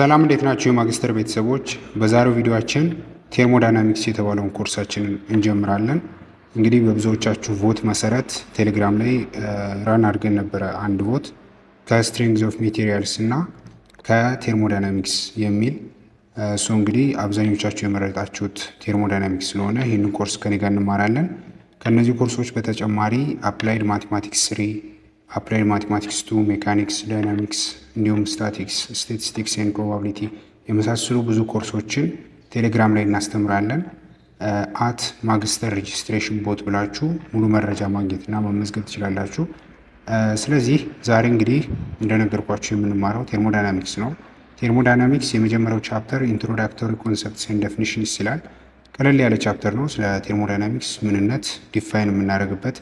ሰላም እንዴት ናችሁ የማግስተር ቤተሰቦች? በዛሬው ቪዲዮአችን ቴርሞዳይናሚክስ የተባለውን ኮርሳችንን እንጀምራለን። እንግዲህ በብዙዎቻችሁ ቮት መሰረት ቴሌግራም ላይ ራን አድርገን ነበረ አንድ ቮት ከስትሪንግስ ኦፍ ሜቴሪያልስ እና ከቴርሞዳይናሚክስ የሚል እንግዲህ አብዛኞቻችሁ የመረጣችሁት ቴርሞዳይናሚክስ ስለሆነ ይህንን ኮርስ ከኔ ጋር እንማራለን። ከነዚህ ኮርሶች በተጨማሪ አፕላይድ ማቴማቲክስ 3፣ አፕላይድ ማቴማቲክስ 2፣ ሜካኒክስ፣ ዳይናሚክስ እንዲሁም ስታቲክስ፣ ስታቲስቲክስ ኤንድ ፕሮባቢሊቲ የመሳሰሉ ብዙ ኮርሶችን ቴሌግራም ላይ እናስተምራለን። አት ማግስተር ሬጂስትሬሽን ቦት ብላችሁ ሙሉ መረጃ ማግኘትና መመዝገብ ትችላላችሁ። ስለዚህ ዛሬ እንግዲህ እንደነገርኳችሁ የምንማረው ቴርሞዳይናሚክስ ነው። ቴርሞዳይናሚክስ የመጀመሪያው ቻፕተር ኢንትሮዳክቶሪ ኮንሰፕትስ ኤንድ ዴፊኒሽንስ ይላል። ቀለል ያለ ቻፕተር ነው። ስለ ቴርሞዳይናሚክስ ምንነት ዲፋይን የምናደርግበት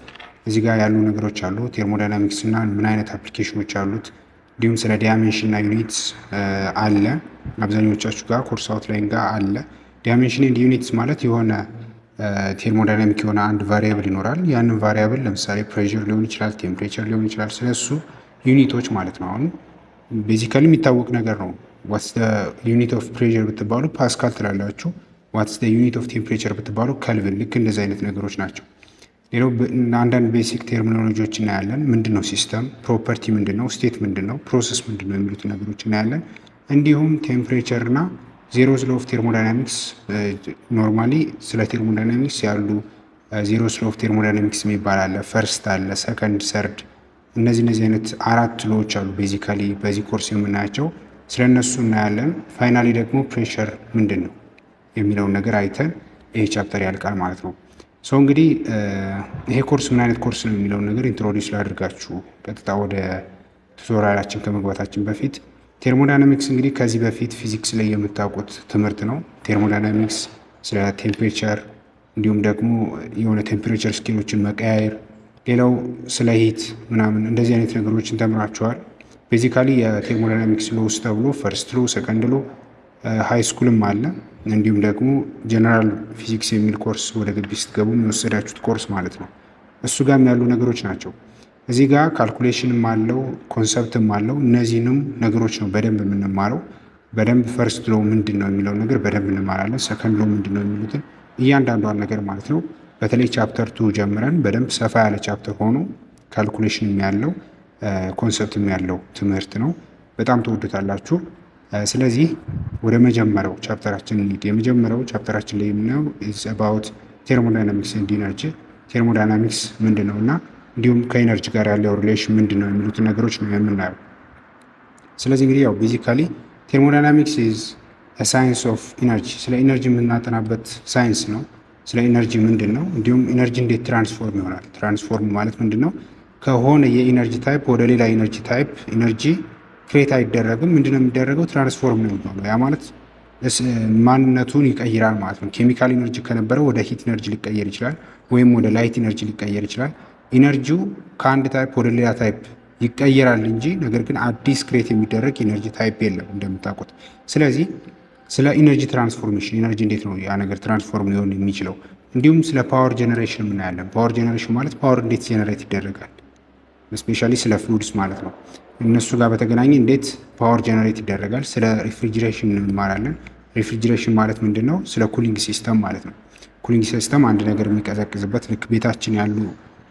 እዚህ ጋር ያሉ ነገሮች አሉ። ቴርሞዳይናሚክስ እና ምን አይነት አፕሊኬሽኖች አሉት፣ እንዲሁም ስለ ዳይሜንሽን እና ዩኒትስ አለ። አብዛኞቻችሁ ጋር ኮርስ አውትላይን ጋር አለ። ዳይሜንሽን ኤንድ ዩኒትስ ማለት የሆነ ቴርሞዳይናሚክ የሆነ አንድ ቫሪያብል ይኖራል። ያንን ቫሪያብል ለምሳሌ ፕሬሸር ሊሆን ይችላል፣ ቴምፕሬቸር ሊሆን ይችላል። ስለሱ ዩኒቶች ማለት ነው። አሁን ቤዚካሊ የሚታወቅ ነገር ነው። ዋትስ ዘ ዩኒት ኦፍ ፕሬሸር ብትባሉ ፓስካል ትላላችሁ። ዋትስ ዘ ዩኒት ኦፍ ቴምፕሬቸር ብትባሉ ከልቪን። ልክ እንደዚህ አይነት ነገሮች ናቸው። ሌላው አንዳንድ ቤሲክ ቴርሚኖሎጂዎች እናያለን። ምንድነው ሲስተም፣ ፕሮፐርቲ ምንድነው፣ ስቴት ምንድነው፣ ፕሮሰስ ምንድነው የሚሉት ነገሮች እናያለን። እንዲሁም ቴምፕሬቸር እና ዜሮስ ሎው ኦፍ ቴርሞዳይናሚክስ ኖርማሊ ስለ ቴርሞዳይናሚክስ ያሉ ዜሮስ ሎው ኦፍ ቴርሞዳይናሚክስ የሚባል አለ፣ ፈርስት አለ፣ ሰከንድ፣ ሰርድ። እነዚህ አይነት አራት ሎዎች አሉ ቤዚካሊ በዚህ ኮርስ የምናያቸው። ስለነሱ እናያለን። ፋይናሊ ደግሞ ፕሬሸር ምንድን ነው የሚለውን ነገር አይተን ይሄ ቻፕተር ያልቃል ማለት ነው። እንግዲህ ይሄ ኮርስ ምን አይነት ኮርስ ነው የሚለውን ነገር ኢንትሮዲውስ ላድርጋችሁ ቀጥታ ወደ ቱቶሪያላችን ከመግባታችን በፊት። ቴርሞዳይናሚክስ እንግዲህ ከዚህ በፊት ፊዚክስ ላይ የምታውቁት ትምህርት ነው። ቴርሞዳይናሚክስ ስለ ቴምፕሬቸር እንዲሁም ደግሞ የሆነ ቴምፕሬቸር ስኬሎችን መቀያየር፣ ሌላው ስለ ሂት ምናምን እንደዚህ አይነት ነገሮችን ተምራችኋል። ቤዚካሊ የቴርሞዳይናሚክስ ሎውስ ተብሎ ፈርስት ሎ፣ ሰከንድ ሎ ሃይ ስኩልም አለ። እንዲሁም ደግሞ ጀነራል ፊዚክስ የሚል ኮርስ ወደ ግቢ ስትገቡ የወሰዳችሁት ኮርስ ማለት ነው። እሱ ጋርም ያሉ ነገሮች ናቸው። እዚህ ጋር ካልኩሌሽንም አለው፣ ኮንሰፕትም አለው። እነዚህንም ነገሮች ነው በደንብ የምንማረው። በደንብ ፈርስት ሎ ምንድን ነው የሚለው ነገር በደንብ እንማራለን። ሰከንድ ሎ ምንድን ነው የሚሉትን እያንዳንዷን ነገር ማለት ነው። በተለይ ቻፕተር 2 ጀምረን በደንብ ሰፋ ያለ ቻፕተር ሆኖ ካልኩሌሽንም ያለው ኮንሰፕትም ያለው ትምህርት ነው። በጣም ትወዱታላችሁ። ስለዚህ ወደ መጀመሪያው ቻፕተራችን እንሂድ። የመጀመሪያው ቻፕተራችን ላይ የምናየው ኢዝ አባውት ቴርሞዳይናሚክስ ኤንድ ኢነርጂ። ቴርሞዳይናሚክስ ምንድነው እና እንዲሁም ከኢነርጂ ጋር ያለው ሪሌሽን ምንድነው የሚሉትን ነገሮች ነው የምናየው። ስለዚህ እንግዲህ ያው ቤዚካሊ ቴርሞዳይናሚክስ ኢዝ ሳይንስ ኦፍ ኢነርጂ፣ ስለ ኢነርጂ የምናጠናበት ሳይንስ ነው። ስለ ኢነርጂ ምንድነው፣ እንዲሁም ኢነርጂ እንዴት ትራንስፎርም ይሆናል። ትራንስፎርም ማለት ምንድነው? ከሆነ የኢነርጂ ታይፕ ወደ ሌላ ኢነርጂ ታይፕ ኢነርጂ ክሬት አይደረግም። ምንድነው የሚደረገው? ትራንስፎርም ነው የሚሆነው። ያ ማለት ማንነቱን ይቀይራል ማለት ነው። ኬሚካል ኢነርጂ ከነበረ ወደ ሂት ኢነርጂ ሊቀየር ይችላል፣ ወይም ወደ ላይት ኢነርጂ ሊቀየር ይችላል። ኢነርጂው ከአንድ ታይፕ ወደ ሌላ ታይፕ ይቀየራል እንጂ ነገር ግን አዲስ ክሬት የሚደረግ ኢነርጂ ታይፕ የለም እንደምታውቁት። ስለዚህ ስለ ኢነርጂ ትራንስፎርሜሽን፣ ኢነርጂ እንዴት ነው ያ ነገር ትራንስፎርም ሊሆን የሚችለው፣ እንዲሁም ስለ ፓወር ጀነሬሽን እናያለን። ፓወር ጀነሬሽን ማለት ፓወር እንዴት ጀነሬት ይደረጋል፣ ስፔሻሊ ስለ ፍሉድስ ማለት ነው። እነሱ ጋር በተገናኘ እንዴት ፓወር ጀነሬት ይደረጋል። ስለ ሪፍሪጅሬሽን እንማራለን። ሪፍሪጅሬሽን ማለት ምንድን ነው? ስለ ኩሊንግ ሲስተም ማለት ነው። ኩሊንግ ሲስተም አንድ ነገር የሚቀዘቅዝበት፣ ልክ ቤታችን ያሉ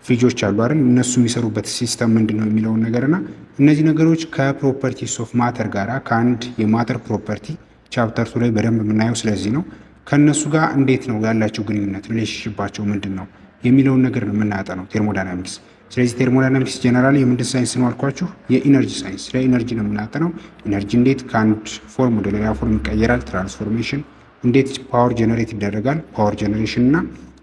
ፍሪጆች አሉ አይደል? እነሱ የሚሰሩበት ሲስተም ምንድን ነው የሚለውን ነገርና እነዚህ ነገሮች ከፕሮፐርቲስ ኦፍ ማተር ጋር ከአንድ የማተር ፕሮፐርቲ ቻፕተር 2 ላይ በደንብ የምናየው ስለዚህ ነው። ከእነሱ ጋር እንዴት ነው ያላቸው ግንኙነት፣ ሪሌሽንሺፓቸው ምንድን ነው የሚለውን ነገር ነው የምናጠነው ቴርሞዳይናሚክስ። ስለዚህ ቴርሞዳይናሚክስ ጀነራል የምንድን ሳይንስ ነው አልኳችሁ? የኢነርጂ ሳይንስ። ስለ ኢነርጂ ነው የምናጠነው። ኢነርጂ እንዴት ከአንድ ፎርም ወደ ሌላ ፎርም ይቀየራል፣ ትራንስፎርሜሽን፣ እንዴት ፓወር ጀነሬት ይደረጋል፣ ፓወር ጀነሬሽን እና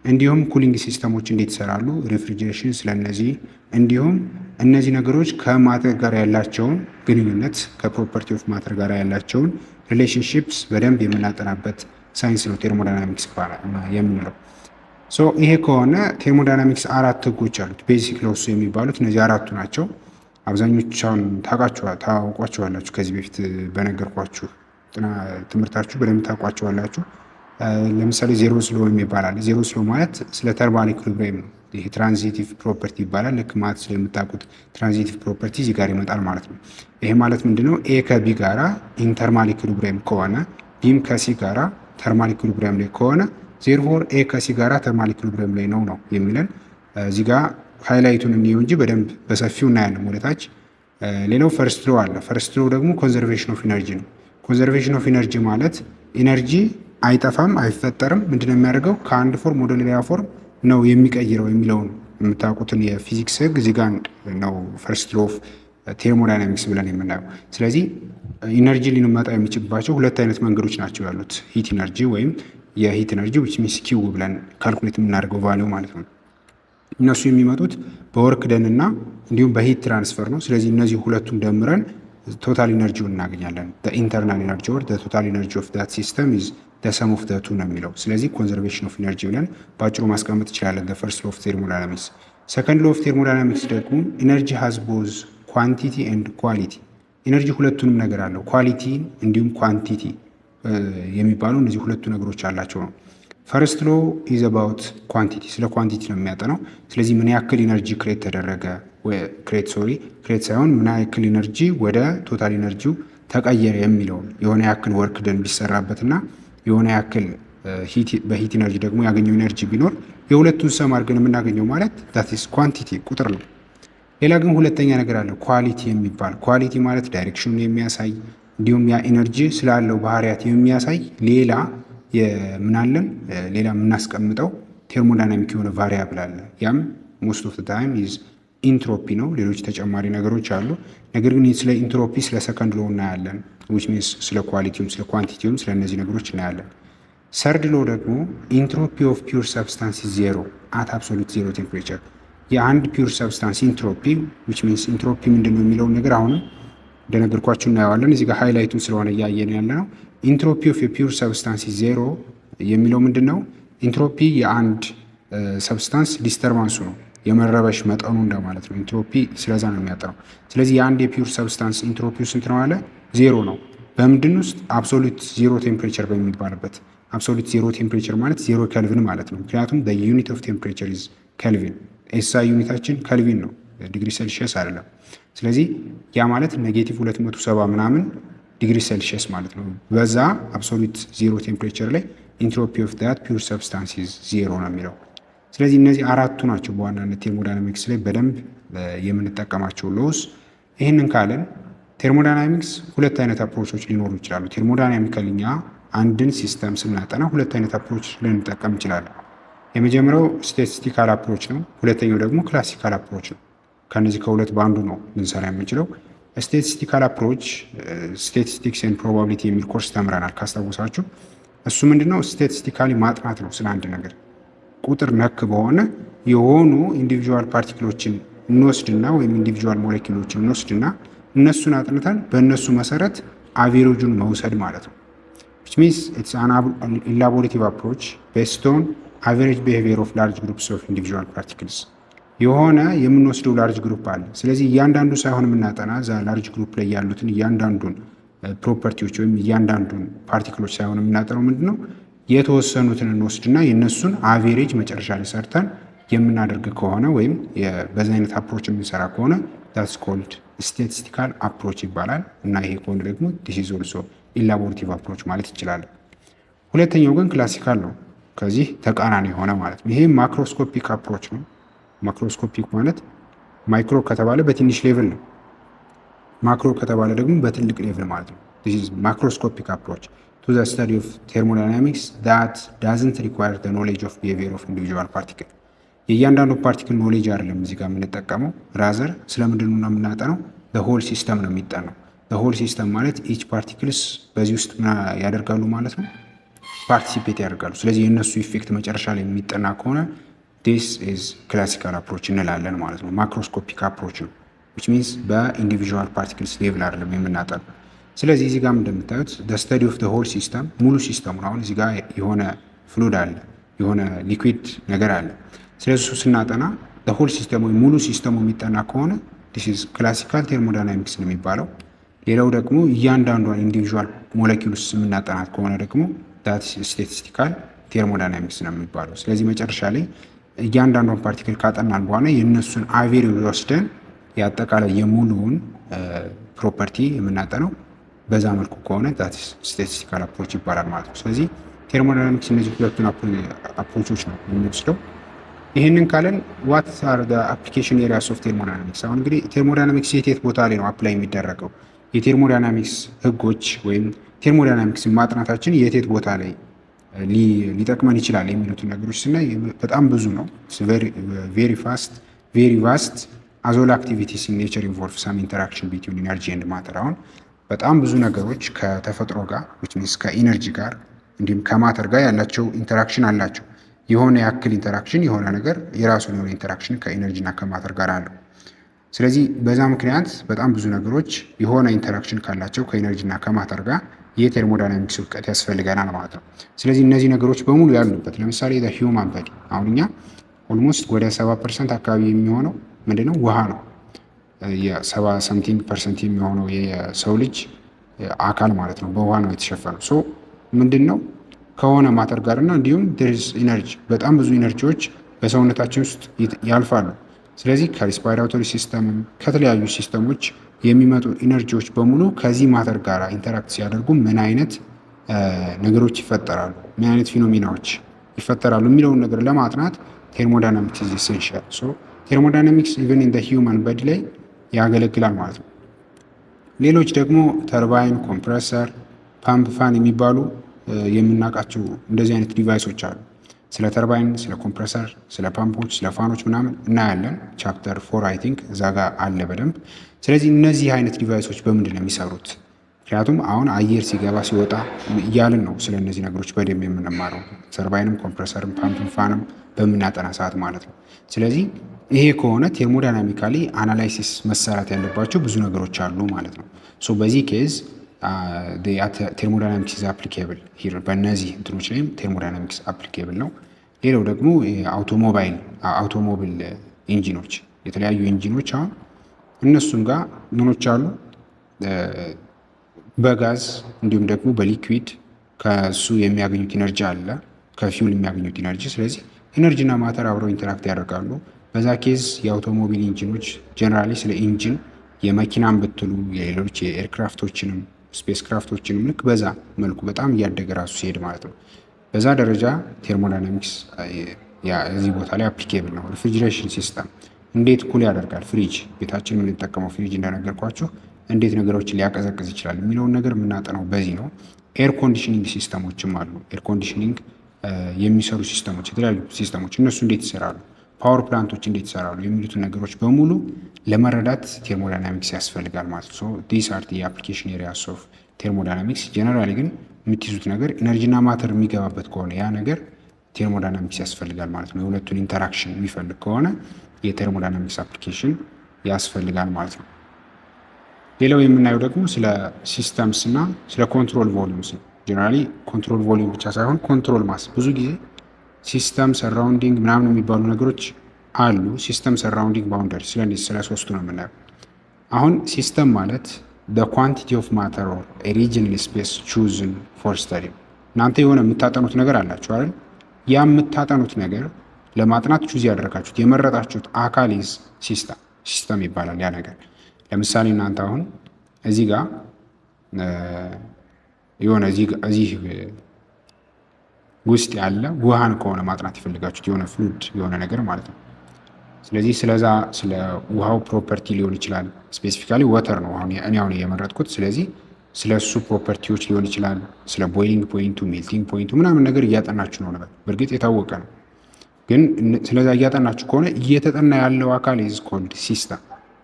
እንዲሁም ኩሊንግ ሲስተሞች እንዴት ይሰራሉ፣ ሪፍሪጅሬሽን፣ ስለነዚህ እንዲሁም እነዚህ ነገሮች ከማተር ጋር ያላቸውን ግንኙነት ከፕሮፐርቲ ኦፍ ማተር ጋር ያላቸውን ሪሌሽንሺፕስ በደንብ የምናጠናበት ሳይንስ ነው ቴርሞዳይናሚክስ የምንለው። ይሄ ከሆነ ቴርሞዳይናሚክስ 4 ህጎች አሉት፣ ቤዚክ ሎውስ የሚባሉት እነዚህ 4ቱ ናቸው። አብዛኞቻውን ታውቋቸዋላችሁ፣ ከዚህ በፊት በነገርኳችሁ ትምህርታችሁ በደንብ ታውቋቸዋላችሁ። ለምሳሌ ዜሮስ ሎ የሚባል አለ። ዜሮስ ሎ ማለት ስለ ተርማል ኢኩሊብሪየም ነው። ይሄ ትራንዚቲቭ ፕሮፐርቲ ይባላል። ልክ ማለት ስለምታውቁት ትራንዚቲቭ ፕሮፐርቲ እዚህ ጋር ይመጣል ማለት ነው። ይሄ ማለት ምንድነው? ኤ ከቢ ጋራ ኢንተርማል ኢኩሊብሪየም ከሆነ ቢም ከሲ ጋራ ተርማል ኢኩሊብሪየም ላይ ከሆነ ዜርፎር ኤ ከሲ ጋራ ተርማል ኢኩሊብሪየም ላይ ነው የሚለን። እዚህ ጋር ሃይላይቱን እንየው እንጂ በደንብ በሰፊው እናያለን ወደታች። ሌላው ፈርስት ሎ አለ። ፈርስት ሎ ደግሞ ኮንዘርቬሽን ኦፍ ኢነርጂ ነው። ኮንዘርቬሽን ኦፍ ኢነርጂ ማለት ኢነርጂ አይጠፋም፣ አይፈጠርም። ምንድነው የሚያደርገው? ከአንድ ፎርም ወደ ሌላ ፎርም ነው የሚቀይረው የሚለውን የምታውቁትን የፊዚክስ ህግ እዚህ ጋር ነው ፈርስት ሎ ኦፍ ቴርሞዳይናሚክስ ብለን የምናየው። ስለዚህ ኢነርጂ ሊመጣ የሚችልባቸው ሁለት አይነት መንገዶች ናቸው ያሉት። ሂት ኢነርጂ ወይም የሂት ኢነርጂ ዊች ሚንስ ኪው ብለን ካልኩሌት የምናደርገው ቫሊዩ ማለት ነው። እነሱ የሚመጡት በወርክ ደን እና እንዲሁም በሂት ትራንስፈር ነው። ስለዚህ እነዚህ ሁለቱን ደምረን ቶታል ኢነርጂውን እናገኛለን። ኢንተርናል ኢነርጂ ወር ቶታል ኢነርጂ ኦፍ ዳት ሲስተም ኢዝ ሰም ኦፍ ቱ ነው የሚለው። ስለዚህ ኮንዘርቬሽን ኦፍ ኢነርጂ ብለን በአጭሩ ማስቀመጥ ይችላለን። ፈርስት ሎ ኦፍ ቴርሞዳይናሚክስ። ሰከንድ ሎ ኦፍ ቴርሞዳይናሚክስ ደግሞ ኢነርጂ ሃዝ ቦዝ ኳንቲቲ ኤንድ ኳሊቲ። ኢነርጂ ሁለቱንም ነገር አለው፣ ኳሊቲ እንዲሁም ኳንቲቲ የሚባሉ እነዚህ ሁለቱ ነገሮች አላቸው ነው። ፈርስት ሎ ኢዝ አባውት ኳንቲቲ፣ ስለ ኳንቲቲ ነው የሚያጠናው። ስለዚህ ምን ያክል ኢነርጂ ክሬት ተደረገ፣ ክሬት ሳይሆን ምን ያክል ኢነርጂ ወደ ቶታል ኢነርጂው ተቀየረ የሚለውን የሆነ ያክል ወርክ ደን ቢሰራበትና የሆነ ያክል በሂት ኢነርጂ ደግሞ ያገኘው ኢነርጂ ቢኖር የሁለቱን ሰም አድርገን የምናገኘው ማለት ዳት ኢዝ ኳንቲቲ ቁጥር ነው። ሌላ ግን ሁለተኛ ነገር አለ ኳሊቲ የሚባል። ኳሊቲ ማለት ዳይሬክሽኑን የሚያሳይ እንዲሁም ያ ኢነርጂ ስላለው ባህሪያት የሚያሳይ ሌላ ምናለን ሌላ የምናስቀምጠው ቴርሞዳይናሚክ የሆነ ቫሪያብል አለ። ያም ሞስት ኦፍ ታይም ኢዝ ኢንትሮፒ ነው። ሌሎች ተጨማሪ ነገሮች አሉ። ነገር ግን ስለ ኢንትሮፒ ስለ ሰከንድ ሎ እናያለን። ዊች ሚንስ ስለ ኳሊቲውም ስለ ኳንቲቲውም ስለ እነዚህ ነገሮች እናያለን። ሰርድ ሎ ደግሞ ኢንትሮፒ ኦፍ ፒውር ሰብስታንስ ዜሮ አት አብሶሉት ዜሮ ቴምፕሬቸር። የአንድ ፒውር ሰብስታንስ ኢንትሮፒ ዊች ሚንስ ኢንትሮፒ ምንድን ነው የሚለውን ነገር አሁንም እንደነገርኳችሁ እናየዋለን። እዚህ ጋር ሃይላይቱን ስለሆነ እያየን ያለ ነው። ኢንትሮፒ ኦፍ የፒውር ሰብስታንስ ዜሮ የሚለው ምንድን ነው? ኢንትሮፒ የአንድ ሰብስታንስ ዲስተርባንሱ ነው፣ የመረበሽ መጠኑ እንደማለት ነው። ኢንትሮፒ ስለዛ ነው የሚያጠራው። ስለዚህ የአንድ የፒውር ሰብስታንስ ኢንትሮፒው ስንት ነው አለ? ዜሮ ነው። በምንድን ውስጥ? አብሶሉት ዜሮ ቴምፕሬቸር በሚባልበት። አብሶሉት ዜሮ ቴምፕሬቸር ማለት ዜሮ ከልቪን ማለት ነው። ምክንያቱም ዩኒት ኦፍ ቴምፕሬቸር ኢዝ ከልቪን። ኤስአይ ዩኒታችን ከልቪን ነው፣ ዲግሪ ሴልሺየስ አይደለም። ስለዚህ ያ ማለት ኔጌቲቭ 270 ምናምን ዲግሪ ሴልሺየስ ማለት ነው። በዛ አብሶሉት ዜሮ ቴምፕሬቸር ላይ ኢንትሮፒ ኦፍ ዳት ፒውር ሰብስታንስ ኢዝ ዜሮ ነው የሚለው። ስለዚህ እነዚህ አራቱ ናቸው በዋናነት ቴርሞዳይናሚክስ ላይ በደንብ የምንጠቀማቸው ሎስ። ይህንን ካለን ቴርሞዳይናሚክስ ሁለት አይነት አፕሮቾች ሊኖሩ ይችላሉ። ቴርሞዳይናሚካሊ እኛ አንድን ሲስተም ስናጠና ሁለት አይነት አፕሮች ልንጠቀም እንችላለን። የመጀመሪያው ስታቲስቲካል አፕሮች ነው። ሁለተኛው ደግሞ ክላሲካል አፕሮች ነው። ከነዚህ ከሁለት በአንዱ ነው ልንሰራ የምንችለው። ስታቲስቲካል አፕሮች ስታቲስቲክስ ኤንድ ፕሮባቢሊቲ የሚል ኮርስ ተምረናል ካስታወሳችሁ። እሱ ምንድነው? ስታቲስቲካሊ ማጥናት ነው ስለ አንድ ነገር። ቁጥር ነክ በሆነ የሆኑ ኢንዲቪዥዋል ፓርቲክሎችን እንወስድና ወይም ኢንዲቪዥዋል ሞሌኪሎችን እንወስድና እነሱን አጥንተን በእነሱ መሰረት አቬሬጁን መውሰድ ማለት ነው። which means it's an elaborative approach based on average behavior of large groups of individual particles። የሆነ የምንወስደው ላርጅ ግሩፕ አለ። ስለዚህ እያንዳንዱ ሳይሆን የምናጠና እዛ ላርጅ ግሩፕ ላይ ያሉትን እያንዳንዱን ፕሮፐርቲዎች ወይም እያንዳንዱን ፓርቲክሎች ሳይሆን የምናጠነው ምንድነው የተወሰኑትን እንወስድና የእነሱን አቬሬጅ መጨረሻ ላይ ሰርተን የምናደርግ ከሆነ ወይም በዛ አይነት አፕሮች የምንሰራ ከሆነ that's called statistical approach ይባላል። እና ይሄ ከሆነ ደግሞ this is also elaborative approach ማለት ይችላል። ሁለተኛው ግን ክላሲካል ነው፣ ከዚህ ተቃራኒ የሆነ ማለት ነው። ይሄ ማክሮስኮፒክ አፕሮች ነው። ማክሮስኮፒክ ማለት ማይክሮ ከተባለ በትንሽ ሌቭል ነው፣ ማክሮ ከተባለ ደግሞ በትልቅ ሌቭል ማለት ነው። this is macroscopic approach to the study of thermodynamics that doesn't require the knowledge of behavior of individual particle። የእያንዳንዱ ፓርቲክል ኖሌጅ አይደለም እዚህ ጋር የምንጠቀመው፣ ራዘር ስለምንድን ነው የምናጠነው? ሆል ሲስተም ነው የሚጠናው። ሆል ሲስተም ማለት ኢች ፓርቲክልስ በዚህ ውስጥ ያደርጋሉ ማለት ነው፣ ፓርቲሲፔት ያደርጋሉ። ስለዚህ የእነሱ ኢፌክት መጨረሻ ላይ የሚጠና ከሆነ this is classical approach እንላለን ማለት ነው። ማክሮስኮፒክ አፕሮች ነው which means በኢንዲቪዥዋል ፓርቲክልስ ሌቭል አይደለም የምናጠነው። ስለዚህ እዚህ ጋር እንደምታዩት the study of the whole system ሙሉ ሲስተሙ ነው። አሁን እዚህ ጋር የሆነ ፍሉድ አለ፣ የሆነ ሊኩዊድ ነገር አለ። ስለዚህ እሱ ስናጠና the whole system ወይ ሙሉ ሲስተሙ የሚጠና ከሆነ this is classical thermodynamics ነው የሚባለው። ሌላው ደግሞ እያንዳንዷን ኢንዲቪዥዋል ሞለኪውልስ የምናጠናት ከሆነ ደግሞ that is statistical thermodynamics ነው የሚባለው። ስለዚህ መጨረሻ ላይ እያንዳንዷን ፓርቲክል ካጠናን በኋላ የእነሱን አቬሬጅ ወስደን የአጠቃላይ የሙሉውን ፕሮፐርቲ የምናጠነው በዛ መልኩ ከሆነ ዛት ስታቲስቲካል አፕሮች ይባላል ማለት ነው። ስለዚህ ቴርሞዳይናሚክስ እነዚህ ሁለቱን አፕሮቾች ነው የሚወስደው። ይህንን ካለን ዋት አር አፕሊኬሽን ኤሪያስ ኦፍ ቴርሞዳይናሚክስ። አሁን እንግዲህ ቴርሞዳይናሚክስ የት ቦታ ላይ ነው አፕላይ የሚደረገው? የቴርሞዳይናሚክስ ህጎች ወይም ቴርሞዳይናሚክስ ማጥናታችን የት ቦታ ላይ ሊጠቅመን ይችላል የሚሉትን ነገሮች ስናይ በጣም ብዙ ነው። ቬሪ ቫስት አዞል አክቲቪቲስ ኢን ኔቸር ኢንቮልቭ ሳም ኢንተራክሽን ቢትዊን ኢነርጂ ኤንድ ማተር። አሁን በጣም ብዙ ነገሮች ከተፈጥሮ ጋር ከኢነርጂ ጋር እንዲሁም ከማተር ጋር ያላቸው ኢንተራክሽን አላቸው። የሆነ ያክል ኢንተራክሽን የሆነ ነገር የራሱን የሆነ ኢንተራክሽን ከኢነርጂ እና ከማተር ጋር አለው። ስለዚህ በዛ ምክንያት በጣም ብዙ ነገሮች የሆነ ኢንተራክሽን ካላቸው ከኢነርጂ እና ከማተር ጋር የቴርሞዳይናሚክስ እውቀት ያስፈልገናል ማለት ነው። ስለዚህ እነዚህ ነገሮች በሙሉ ያሉበት ለምሳሌ ሂውማን ቦዲ አሁን እኛ ኦልሞስት ወደ 70% አካባቢ የሚሆነው ምንድነው ውሃ ነው። የ70% የሚሆነው የሰው ልጅ አካል ማለት ነው በውሃ ነው የተሸፈነው። ሶ ምንድነው ከሆነ ማተር ጋር እና እንዲሁም ኢነርጂ በጣም ብዙ ኢነርጂዎች በሰውነታችን ውስጥ ያልፋሉ። ስለዚህ ከሪስፓይራቶሪ ሲስተም ከተለያዩ ሲስተሞች የሚመጡ ኢነርጂዎች በሙሉ ከዚህ ማተር ጋር ኢንተራክት ሲያደርጉ ምን አይነት ነገሮች ይፈጠራሉ፣ ምን አይነት ፊኖሚናዎች ይፈጠራሉ የሚለውን ነገር ለማጥናት ቴርሞዳይናሚክስ ኢዝ ኢሴንሻል። ሶ ቴርሞዳይናሚክስ ኢቨን ኢን ዘ ሂውማን ቦዲ ላይ ያገለግላል ማለት ነው። ሌሎች ደግሞ ተርባይን፣ ኮምፕረሰር፣ ፓምፕ፣ ፋን የሚባሉ የምናውቃቸው እንደዚህ አይነት ዲቫይሶች አሉ። ስለ ተርባይን፣ ስለ ኮምፕረሰር፣ ስለ ፓምፖች፣ ስለ ፋኖች ምናምን እናያለን። ቻፕተር 4 አይ ቲንክ እዛ ጋር አለ በደንብ። ስለዚህ እነዚህ አይነት ዲቫይሶች በምንድን ነው የሚሰሩት? ምክንያቱም አሁን አየር ሲገባ ሲወጣ እያልን ነው ስለ እነዚህ ነገሮች በደንብ የምንማረው ተርባይንም፣ ኮምፕረሰርም፣ ፓምፕም ፋንም በምናጠና ሰዓት ማለት ነው። ስለዚህ ይሄ ከሆነ ቴርሞዳይናሚካሊ አናላይሲስ መሰራት ያለባቸው ብዙ ነገሮች አሉ ማለት ነው። ሶ በዚህ ኬዝ ቴርሞዳይናሚክስ አፕሊኬብል ሂር በእነዚህ እንትኖች ላይም ቴርሞዳይናሚክስ አፕሊኬብል ነው። ሌላው ደግሞ አውቶሞቢል ኢንጂኖች፣ የተለያዩ ኢንጂኖች አሁን እነሱም ጋር ምኖች አሉ በጋዝ እንዲሁም ደግሞ በሊኩዊድ ከሱ የሚያገኙት ኢነርጂ አለ፣ ከፊውል የሚያገኙት ኢነርጂ። ስለዚህ ኢነርጂና ማተር አብረው ኢንተራክት ያደርጋሉ። በዛ ኬዝ የአውቶሞቢል ኢንጂኖች ጀነራሊ ስለ ኢንጂን የመኪናን ብትሉ የሌሎች የኤርክራፍቶችንም ስፔስ ክራፍቶችንም ልክ በዛ መልኩ በጣም እያደገ ራሱ ሲሄድ ማለት ነው። በዛ ደረጃ ቴርሞዳይናሚክስ እዚህ ቦታ ላይ አፕሊኬብል ነው። ሪፍሪጅሬሽን ሲስተም እንዴት ኩል ያደርጋል? ፍሪጅ፣ ቤታችን የምንጠቀመው ፍሪጅ እንደነገርኳችሁ እንዴት ነገሮችን ሊያቀዘቅዝ ይችላል የሚለውን ነገር የምናጠነው በዚህ ነው። ኤር ኮንዲሽኒንግ ሲስተሞችም አሉ። ኤር ኮንዲሽኒንግ የሚሰሩ ሲስተሞች፣ የተለያዩ ሲስተሞች እነሱ እንዴት ይሰራሉ፣ ፓወር ፕላንቶች እንዴት ይሰራሉ የሚሉትን ነገሮች በሙሉ ለመረዳት ቴርሞዳይናሚክስ ያስፈልጋል ማለት ነው። ዲስ አር ዲ አፕሊኬሽን ኤሪያስ ኦፍ ቴርሞዳይናሚክስ። ጀነራሊ ግን የምትይዙት ነገር ኢነርጂና ማተር የሚገባበት ከሆነ ያ ነገር ቴርሞዳይናሚክስ ያስፈልጋል ማለት ነው። የሁለቱን ኢንተራክሽን የሚፈልግ ከሆነ የቴርሞዳይናሚክስ አፕሊኬሽን ያስፈልጋል ማለት ነው። ሌላው የምናየው ደግሞ ስለ ሲስተምስ እና ስለ ኮንትሮል ቮሊዩምስ ነው። ጀነራሊ ኮንትሮል ቮሊዩም ብቻ ሳይሆን ኮንትሮል ማስ፣ ብዙ ጊዜ ሲስተም ሰራውንዲንግ ምናምን የሚባሉ ነገሮች አሉ። ሲስተም ሰራውንዲንግ ባውንደሪ፣ ስለ ሶስቱ ነው የምናየው። አሁን ሲስተም ማለት the quantity of matter or a regional space chosen for study። እናንተ የሆነ የምታጠኑት ነገር አላችሁ አይደል? ያ የምታጠኑት ነገር ለማጥናት ቹዝ ያደረጋችሁት የመረጣችሁት አካል ሲስተም ይባላል ያ ነገር። ለምሳሌ እናንተ አሁን እዚህ ጋር የሆነ እዚህ ውስጥ ያለ ውሃን ከሆነ ማጥናት የፈለጋችሁት የሆነ ፍሉድ የሆነ ነገር ማለት ነው። ስለዚህ ስለዛ ስለ ውሃው ፕሮፐርቲ ሊሆን ይችላል። ስፔሲፊካሊ ወተር ነው እኔ አሁን የመረጥኩት። ስለዚህ ስለ እሱ ፕሮፐርቲዎች ሊሆን ይችላል። ስለ ቦይሊንግ ፖይንቱ፣ ሜልቲንግ ፖይንቱ ምናምን ነገር እያጠናችሁ ነው ነገር በእርግጥ የታወቀ ነው። ግን ስለዛ እያጠናችሁ ከሆነ እየተጠና ያለው አካል ኢዝ ኮልድ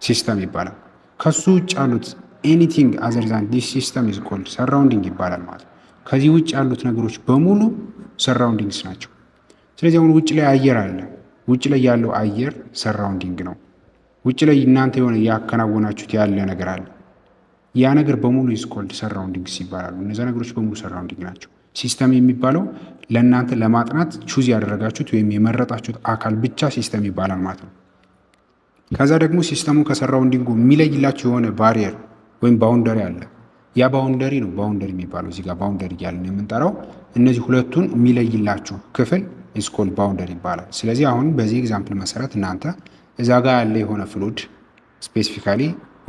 ሲስተም ይባላል። ከሱ ውጭ ያሉት ኤኒቲንግ አዘር ዛን ዲስ ሲስተም ኢዝ ኮልድ ሰራውንዲንግ ይባላል ማለት ነው። ከዚህ ውጭ ያሉት ነገሮች በሙሉ ሰራውንዲንግስ ናቸው። ስለዚህ አሁን ውጭ ላይ አየር አለ። ውጭ ላይ ያለው አየር ሰራውንዲንግ ነው። ውጭ ላይ እናንተ የሆነ ያከናወናችሁት ያለ ነገር አለ። ያ ነገር በሙሉ ኢዝ ኮልድ ሰራውንዲንግስ ይባላሉ። እነዚያ ነገሮች በሙሉ ሰራውንዲንግ ናቸው። ሲስተም የሚባለው ለእናንተ ለማጥናት ቹዝ ያደረጋችሁት ወይም የመረጣችሁት አካል ብቻ ሲስተም ይባላል ማለት ነው። ከዛ ደግሞ ሲስተሙ ከሰራውንዲንጉ የሚለይላችሁ የሆነ ባሪየር ወይም ባውንደሪ አለ። ያ ባውንደሪ ነው ባውንደሪ የሚባለው። እዚህ ጋር ባውንደሪ እያልን የምንጠራው እነዚህ ሁለቱን የሚለይላችሁ ክፍል ኢዝ ኮልድ ባውንደሪ ይባላል። ስለዚህ አሁን በዚህ ኤግዛምፕል መሰረት እናንተ እዛ ጋር ያለ የሆነ ፍሉድ ስፔሲፊካሊ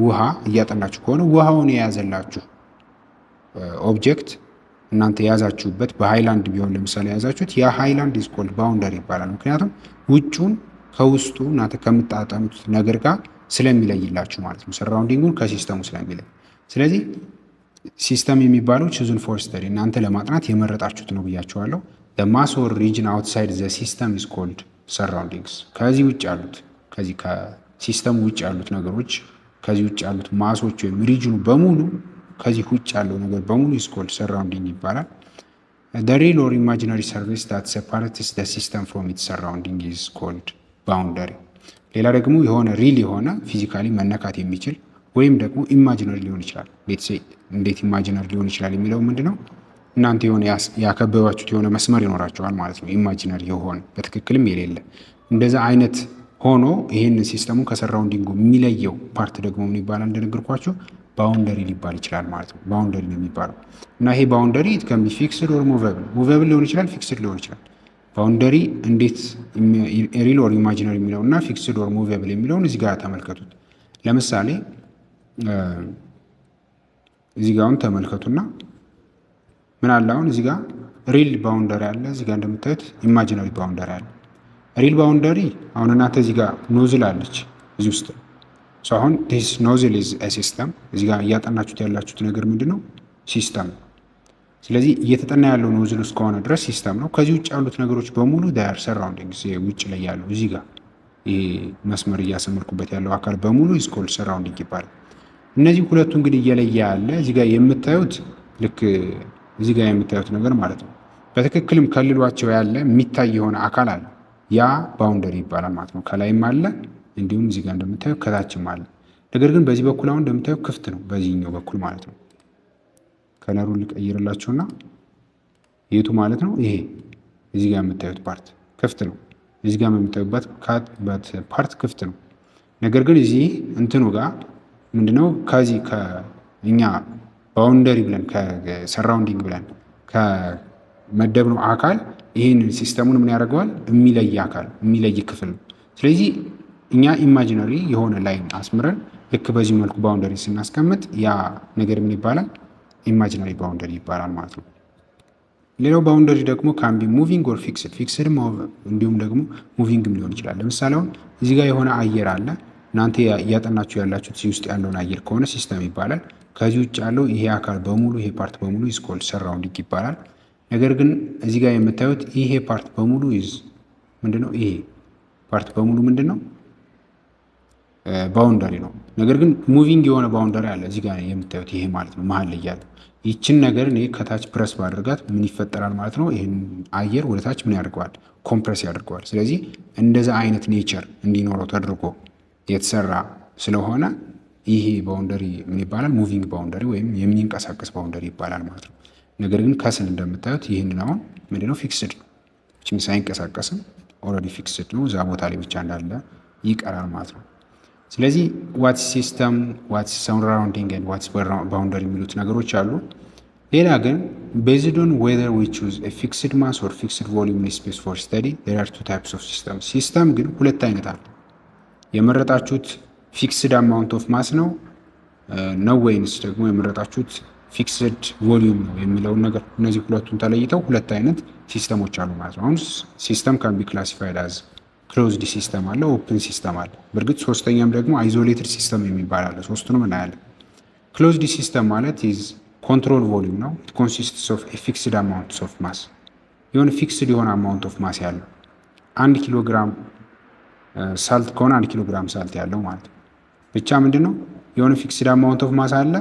ውሃ እያጠናችሁ ከሆነ ውሃውን የያዘላችሁ ኦብጀክት እናንተ የያዛችሁበት በሃይላንድ ቢሆን ለምሳሌ የያዛችሁት ያ ሃይላንድ ኢዝ ኮልድ ባውንደሪ ይባላል። ምክንያቱም ውጩን ከውስጡ እናንተ ከምታጠኑት ነገር ጋር ስለሚለይላችሁ ማለት ነው። ሰራውንዲንጉን ከሲስተሙ ስለሚለይ። ስለዚህ ሲስተም የሚባለው ቹዝን ፎር ስተዲ እናንተ ለማጥናት የመረጣችሁት ነው ብያችኋለሁ። ማስ ኦር ሪጅን አውትሳይድ ዘ ሲስተም ኢዝ ኮልድ ሰራውንዲንግስ። ከዚህ ውጭ ያሉት ከዚህ ከሲስተሙ ውጭ ያሉት ነገሮች ከዚህ ውጭ ያሉት ማሶች ወይም ሪጅኑ በሙሉ ከዚህ ውጭ ያለው ነገር በሙሉ ኢዝ ኮልድ ሰራውንዲንግ ይባላል። the real or imaginary surface that separates the system from its surrounding is called boundary። ሌላ ደግሞ የሆነ ሪል የሆነ ፊዚካሊ መነካት የሚችል ወይም ደግሞ ኢማጂነሪ ሊሆን ይችላል። እንዴት ኢማጂነሪ ሊሆን ይችላል የሚለው ምንድነው? እናንተ የሆነ ያከበባችሁት የሆነ መስመር ይኖራቸዋል ማለት ነው። ኢማጂነሪ የሆነ በትክክልም የሌለ እንደዛ አይነት ሆኖ ይህንን ሲስተሙ ከሰራውንዲንጉ የሚለየው ፓርት ደግሞ ምን ይባላል? እንደነገርኳችሁ ባውንደሪ ሊባል ይችላል ማለት ነው። ባውንደሪ ነው የሚባለው እና ይሄ ባውንደሪ ኢት ካን ቢ ፊክስድ ኦር ሙቨብል። ሙቨብል ሊሆን ይችላል፣ ፊክስድ ሊሆን ይችላል። ባውንደሪ እንዴት ሪል ኦር ኢማጂነሪ የሚለው እና ፊክስድ ኦር ሙቨብል የሚለውን እዚህ ጋር ተመልከቱት። ለምሳሌ እዚህ ጋር አሁን ተመልከቱና ምን አለ አሁን እዚህ ጋር ሪል ባውንደሪ አለ፣ እዚህ ጋር እንደምታዩት ኢማጂነሪ ባውንደሪ አለ። ሪል ባውንደሪ አሁን እናንተ እዚህ ጋር ኖዝል አለች እዚህ ውስጥ ሰው አሁን ዲስ ኖዝል ኢዝ አ ሲስተም። እዚህ ጋር እያጠናችሁት ያላችሁት ነገር ምንድነው? ሲስተም ነው። ስለዚህ እየተጠና ያለው ኖዝል ውስጥ ከሆነ ድረስ ሲስተም ነው። ከዚህ ውጭ ያሉት ነገሮች በሙሉ ዳር ሰራውንዲንግስ፣ ውጭ ላይ ያለው እዚህ ጋር ይሄ መስመር እያሰመርኩበት ያለው አካል በሙሉ ኢዝ ኮልድ ሰራውንዲንግ ይባላል። እነዚህ ሁለቱ እንግዲህ እየለየ ያለ እዚህ ጋር የምታዩት ልክ እዚህ ጋር የምታዩት ነገር ማለት ነው። በትክክልም ከልሏቸው ያለ የሚታይ የሆነ አካል አለ። ያ ባውንደሪ ይባላል ማለት ነው። ከላይም አለ እንዲሁም እዚህ ጋር እንደምታዩ ከታችም አለ። ነገር ግን በዚህ በኩል አሁን እንደምታዩ ክፍት ነው፣ በዚህኛው በኩል ማለት ነው። ከለሩን ልቀይርላችሁና የቱ ማለት ነው? ይሄ እዚህ ጋር የምታዩት ፓርት ክፍት ነው። እዚህ ጋር የምታዩበት ፓርት ክፍት ነው። ነገር ግን እዚህ እንትኑ ጋር ምንድነው ከዚህ ከእኛ ባውንደሪ ብለን ከሰራውንዲንግ ብለን ከመደብነው አካል ይህንን ሲስተሙን ምን ያደርገዋል? የሚለይ አካል የሚለይ ክፍል ነው። ስለዚህ እኛ ኢማጂነሪ የሆነ ላይን አስምረን ልክ በዚህ መልኩ ባውንደሪ ስናስቀምጥ ያ ነገር ምን ይባላል? ኢማጂነሪ ባውንደሪ ይባላል ማለት ነው። ሌላው ባውንደሪ ደግሞ ካምቢ ሙቪንግ ኦር ፊክስድ፣ ፊክስድ እንዲሁም ደግሞ ሙቪንግም ሊሆን ይችላል። ለምሳሌ አሁን እዚህ ጋር የሆነ አየር አለ። እናንተ እያጠናችሁ ያላችሁት እዚህ ውስጥ ያለውን አየር ከሆነ ሲስተም ይባላል። ከዚህ ውጭ ያለው ይሄ አካል በሙሉ ይሄ ፓርት በሙሉ ኢዝ ኮልድ ሰራውንዲንግ ይባላል። ነገር ግን እዚህ ጋር የምታዩት ይሄ ፓርት በሙሉ ኢዝ ምንድነው? ይሄ ፓርት በሙሉ ምንድነው? ባውንደሪ ነው። ነገር ግን ሙቪንግ የሆነ ባውንደሪ አለ እዚህ ጋር የምታዩት ይሄ ማለት ነው። መሀል ላይ ያለ ይችን ነገር እኔ ከታች ፕረስ ባደርጋት ምን ይፈጠራል ማለት ነው? ይህን አየር ወደ ታች ምን ያደርገዋል? ኮምፕረስ ያደርገዋል። ስለዚህ እንደዛ አይነት ኔቸር እንዲኖረው ተደርጎ የተሰራ ስለሆነ ይሄ ባውንደሪ ምን ይባላል? ሙቪንግ ባውንደሪ ወይም የሚንቀሳቀስ ባውንደሪ ይባላል ማለት ነው። ነገር ግን ከስል እንደምታዩት ይህንን አሁን ምንድነው? ፊክስድ ነው። እችም ሳይንቀሳቀስም ኦልሬዲ ፊክስድ ነው። እዛ ቦታ ላይ ብቻ እንዳለ ይቀራል ማለት ነው። ስለዚህ ዋትስ ሲስተም፣ ዋትስ ሰራውንዲንግ ኤንድ ዋትስ ባውንደሪ የሚሉት ነገሮች አሉ። ሌላ ግን ቤዝድ ኦን ዌዘር ዊ ቹዝ ኤ ፊክስድ ማስ ኦር ፊክስድ ቮሊዩም ኢን ስፔስ ፎር ስተዲ ዜር አር ቱ ታይፕስ ኦፍ ሲስተም። ሲስተም ግን ሁለት አይነት አለ። የመረጣችሁት ፊክስድ አማውንት ኦፍ ማስ ነው ወይንስ ደግሞ የመረጣችሁት ፊክስድ ቮሊዩም ነው የሚለውን ነገር እነዚህ ሁለቱን ተለይተው ሁለት አይነት ሲስተሞች አሉ ማለት ነው። አሁን ሲስተም ካን ቢ ክላሲፋይድ አዝ ክሎዝድ ሲስተም አለ፣ ኦፕን ሲስተም አለ። በእርግጥ ሶስተኛም ደግሞ አይዞሌትድ ሲስተም የሚባል አለ። ሶስቱንም እናያለን። ክሎዝድ ሲስተም ማለት ኢዝ ኮንትሮል ቮሊዩም ነው። ኢት ኮንሲስትስ ኦፍ ኤ ፊክስድ አማውንት ኦፍ ማስ፣ የሆነ ፊክስድ የሆነ አማውንት ኦፍ ማስ ያለው 1 ኪሎ ግራም ሳልት ከሆነ 1 ኪሎ ግራም ሳልት ያለው ማለት ነው። ብቻ ምንድነው የሆነ ፊክስድ አማውንት ኦፍ ማስ አለ።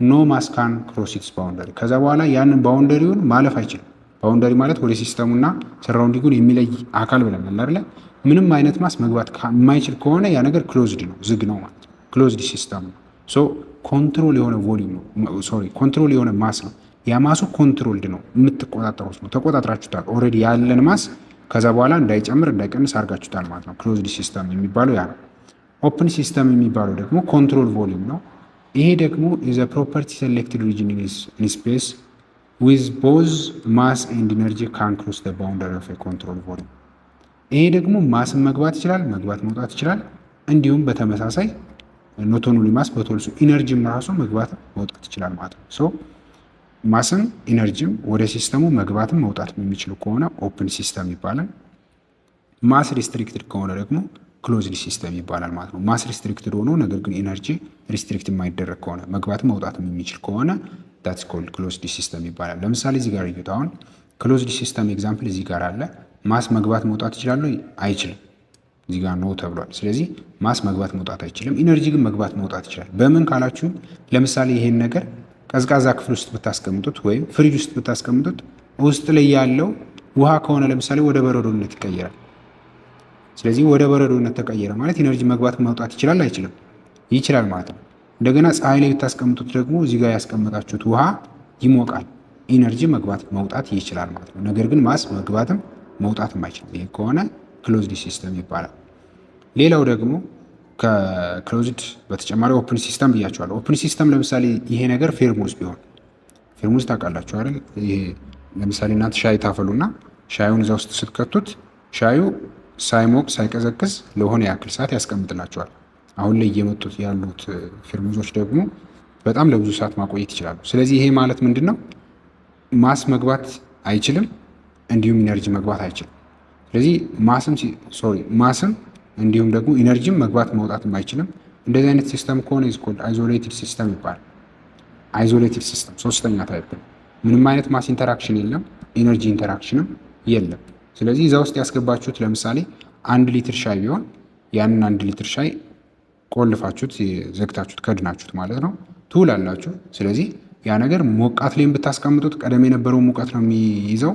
ኖ ማስ ካን ክሮስ ኢትስ ባውንደሪ። ከዛ በኋላ ያንን ባውንደሪውን ማለፍ አይችልም። ባውንደሪ ማለት ወደ ሲስተሙና ሰራውንዲንጉን የሚለይ አካል ብለናል አይደለ? ምንም አይነት ማስ መግባት የማይችል ከሆነ ያ ነገር ክሎዝድ ነው፣ ዝግ ነው ማለት ነው። ክሎዝድ ሲስተም ነው። ሶ ኮንትሮል የሆነ ቮሊዩም ነው፣ ኮንትሮል የሆነ ማስ ነው። ያ ማሱ ኮንትሮልድ ነው፣ የምትቆጣጠሩት ነው። ተቆጣጥራችሁታል ኦልሬዲ ያለን ማስ። ከዛ በኋላ እንዳይጨምር እንዳይቀንስ አድርጋችሁታል ማለት ነው። ክሎዝድ ሲስተም የሚባለው ያ ነው። ኦፕን ሲስተም የሚባለው ደግሞ ኮንትሮል ቮሊዩም ነው። ይሄ ደግሞ ኢዝ አ ፕሮፐርቲ ሴሌክትድ ሪጅን ኢን ስፔስ ዊዝ ቦዝ ማስ ኤንድ ኢነርጂ ካን ክሮስ ዘ ባውንደሪ ኦፍ ኮንትሮል ቮሊዩም። ይሄ ደግሞ ማስን መግባት ይችላል፣ መግባት መውጣት ይችላል። እንዲሁም በተመሳሳይ ኖት ኦንሊ ማስ በት ኦልሶ ኢነርጂም ራሱ መግባት መውጣት ይችላል ማለት ነው። ሶ ማስም ኢነርጂም ወደ ሲስተሙ መግባትም መውጣትም የሚችሉ ከሆነ ኦፕን ሲስተም ይባላል። ማስ ሪስትሪክትድ ከሆነ ደግሞ ክሎዝድ ሲስተም ይባላል ማለት ነው። ማስ ሪስትሪክትድ ሆኖ ነገር ግን ኢነርጂ ሪስትሪክት የማይደረግ ከሆነ መግባትም መውጣትም የሚችል ከሆነ ዳትስ ኮልድ ክሎዝድ ሲስተም ይባላል። ለምሳሌ እዚህ ጋር እዩት። አሁን ክሎዝድ ሲስተም ኤግዛምፕል እዚህ ጋር አለ። ማስ መግባት መውጣት ይችላል? አይችልም። እዚህ ጋር ነው ተብሏል። ስለዚህ ማስ መግባት መውጣት አይችልም። ኢነርጂ ግን መግባት መውጣት ይችላል። በምን ካላችሁ ለምሳሌ ይሄን ነገር ቀዝቃዛ ክፍል ውስጥ ብታስቀምጡት ወይም ፍሪጅ ውስጥ ብታስቀምጡት ውስጥ ላይ ያለው ውሃ ከሆነ ለምሳሌ ወደ በረዶነት ይቀየራል። ስለዚህ ወደ በረዶነት ተቀየረ ማለት ኢነርጂ መግባት መውጣት ይችላል? አይችልም? ይችላል ማለት ነው። እንደገና ፀሐይ ላይ ብታስቀምጡት ደግሞ እዚህ ጋር ያስቀመጣችሁት ውሃ ይሞቃል። ኢነርጂ መግባት መውጣት ይችላል ማለት ነው። ነገር ግን ማስ መግባትም መውጣትም አይችልም። ይሄ ከሆነ ክሎዝድ ሲስተም ይባላል። ሌላው ደግሞ ከክሎዝድ በተጨማሪ ኦፕን ሲስተም ብያቸዋለሁ። ኦፕን ሲስተም ለምሳሌ ይሄ ነገር ፌርሙዝ ቢሆን፣ ፌርሙዝ ታውቃላችሁ አይደል? ይሄ ለምሳሌ እናንተ ሻይ ታፈሉና ሻዩን እዛ ውስጥ ስትከቱት ሻዩ ሳይሞቅ ሳይቀዘቅዝ ለሆነ ያክል ሰዓት ያስቀምጥላቸዋል። አሁን ላይ እየመጡት ያሉት ፌርሙዞች ደግሞ በጣም ለብዙ ሰዓት ማቆየት ይችላሉ። ስለዚህ ይሄ ማለት ምንድን ነው? ማስ መግባት አይችልም፣ እንዲሁም ኢነርጂ መግባት አይችልም። ስለዚህ ማስም እንዲሁም ደግሞ ኢነርጂም መግባት መውጣትም አይችልም። እንደዚህ አይነት ሲስተም ከሆነ አይዞሌትድ ሲስተም ይባላል። አይዞሌትድ ሲስተም ሶስተኛ ታይፕ ነው። ምንም አይነት ማስ ኢንተራክሽን የለም፣ ኢነርጂ ኢንተራክሽንም የለም። ስለዚህ እዛ ውስጥ ያስገባችሁት ለምሳሌ 1 ሊትር ሻይ ቢሆን ያንን 1 ሊትር ሻይ ቆልፋችሁት ዘግታችሁት ከድናችሁት ማለት ነው ትውላላችሁ። ስለዚህ ያ ነገር ሞቃት ላይም ብታስቀምጡት ቀደም የነበረው ሙቀት ነው የሚይዘው።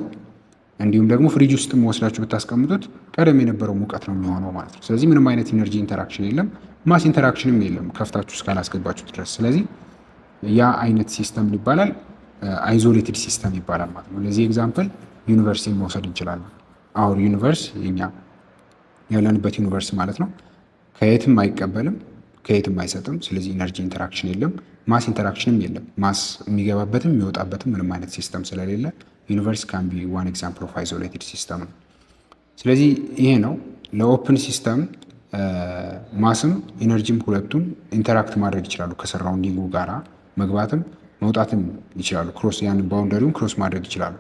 እንዲሁም ደግሞ ፍሪጅ ውስጥ ወስዳችሁ ብታስቀምጡት ቀደም የነበረው ሙቀት ነው የሚሆነው ማለት ነው። ስለዚህ ምንም አይነት ኢነርጂ ኢንተራክሽን የለም፣ ማስ ኢንተራክሽንም የለም ከፍታችሁ እስካላስገባችሁት ድረስ። ስለዚህ ያ አይነት ሲስተም ይባላል አይዞሌትድ ሲስተም ይባላል ማለት ነው። ለዚህ ኤግዛምፕል ዩኒቨርሲቲን መውሰድ እንችላለን። አሁን ዩኒቨርስ የኛ ያለንበት ዩኒቨርስ ማለት ነው ከየትም አይቀበልም ከየትም አይሰጥም። ስለዚህ ኢነርጂ ኢንተራክሽን የለም፣ ማስ ኢንተራክሽንም የለም። ማስ የሚገባበትም የሚወጣበትም ምንም አይነት ሲስተም ስለሌለ ዩኒቨርስ ካን ቢ ዋን ኤግዛምፕል ኦፍ አይዞሌትድ ሲስተም ነው። ስለዚህ ይሄ ነው ለኦፕን ሲስተም ማስም ኢነርጂም ሁለቱም ኢንተራክት ማድረግ ይችላሉ ከሰራውንዲንጉ ጋራ መግባትም መውጣትም ይችላሉ። ክሮስ ያንን ባውንደሪውን ክሮስ ማድረግ ይችላሉ።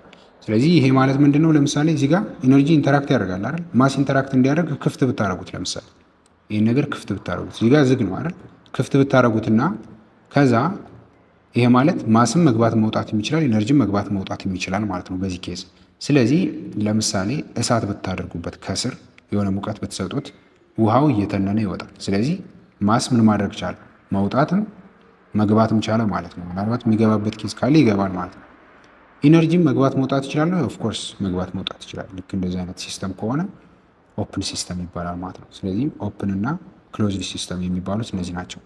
ስለዚህ ይሄ ማለት ምንድን ነው? ለምሳሌ እዚህ ጋር ኢነርጂ ኢንተራክት ያደርጋል አይደል? ማስ ኢንተራክት እንዲያደርግ ክፍት ብታደረጉት፣ ለምሳሌ ይህን ነገር ክፍት ብታደረጉት፣ እዚህ ጋር ዝግ ነው አይደል? ክፍት ብታደረጉትና ከዛ ይሄ ማለት ማስም መግባት መውጣት ይችላል፣ ኢነርጂም መግባት መውጣት ይችላል ማለት ነው በዚህ ኬዝ። ስለዚህ ለምሳሌ እሳት ብታደርጉበት ከስር የሆነ ሙቀት ብትሰጡት ውሃው እየተነነ ይወጣል። ስለዚህ ማስ ምን ማድረግ ቻለ? መውጣትም መግባትም ቻለ ማለት ነው። ምናልባት የሚገባበት ኬዝ ካለ ይገባል ማለት ነው። ኢነርጂም መግባት መውጣት ይችላል። ኦፍኮርስ መግባት መውጣት ይችላል። ልክ እንደዚህ አይነት ሲስተም ከሆነ ኦፕን ሲስተም ይባላል ማለት ነው። ስለዚህ ኦፕን እና ክሎዝድ ሲስተም የሚባሉት እነዚህ ናቸው።